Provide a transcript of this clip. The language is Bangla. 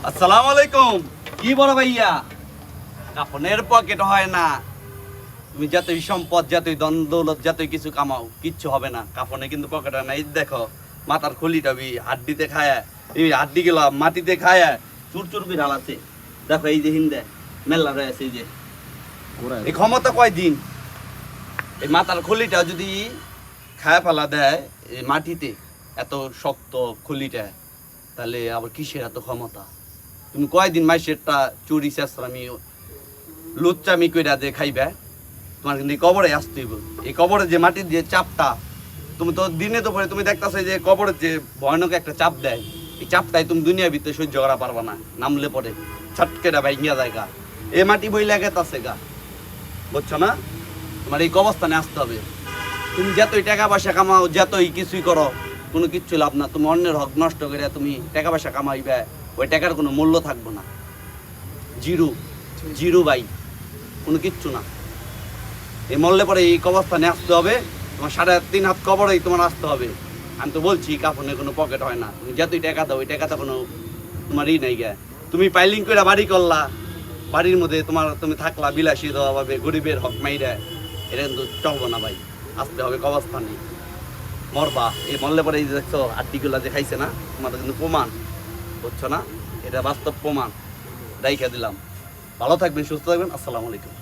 আসসালামু আলাইকুম। কি বড় ভাইয়া, কাফনের পকেট হয় না। তুমি যতই সম্পদ, যতই ধন দৌলত, যতই কিছু কামাও, কিচ্ছু হবে না। কাফনে কিন্তু পকেট হয় না। এই দেখো মাথার খুলিটা হাড্ডিতে খায়, এই হাড্ডি গুলা মাটিতে খায় চুর চুর বিড়াল আছে। দেখো এই যে হিন্দে মেলা রয়েছে, এই যে এই ক্ষমতা কয়দিন। এই মাথার খুলিটা যদি খায় ফেলা দেয় এই মাটিতে, এত শক্ত খুলিটা, তাহলে আবার কিসের এত ক্ষমতা? তুমি কয়দিন মাইসেরটা চুরি চেষ্টামি লুচ্চামি কইরা দিয়ে খাইবে? তোমার কিন্তু এই কবরে আসতে হইব। এই কবরে যে মাটির যে চাপটা, তুমি তো দিনে তো পরে তুমি দেখতেছো যে কবরের যে ভয়ানক একটা চাপ দেয়, এই চাপটাই তুমি দুনিয়ার ভিতরে সহ্য করা পারবা না। নামলে পরে ছটকেটা ভাইঙ্গা যায় গা, এ মাটি বইলা গেতাছে গা, বুঝছো না? তোমার এই কবস্থানে আসতে হবে। তুমি যতই টাকা পয়সা কামাও, যতই কিছুই করো, কোনো কিচ্ছু লাভ না। তুমি অন্যের হক নষ্ট করে তুমি টাকা পয়সা কামাইবে, ওই টাকার কোনো মূল্য থাকবে না। জিরো, জিরো ভাই, কোনো কিচ্ছু না। এই মরলে পরে এই কবরস্থানে আসতে হবে। তোমার 3.5 হাত কবরেই তোমার আসতে হবে। আমি তো বলছি কাফনে কোনো পকেট হয় না। তুমি যতই টাকা দাও, ওই টাকাটা কোনো তোমার নাই গে। তুমি পাইলিং করে বাড়ি করলা, বাড়ির মধ্যে তুমি থাকলা বিলাসী দেওয়া ভাবে, গরিবের হক মাইরা, এটা কিন্তু চলবো না ভাই। আসতে হবে কবরস্থানে, মরবা। এই মরলে পরে এই যে দেখছো আড্ডিগুলা যে খাইছে না, তোমার কিন্তু প্রমাণ, বুঝছো না? এটা বাস্তব প্রমাণ, রাইখা দিলাম। ভালো থাকবেন, সুস্থ থাকবেন। আসসালামু আলাইকুম।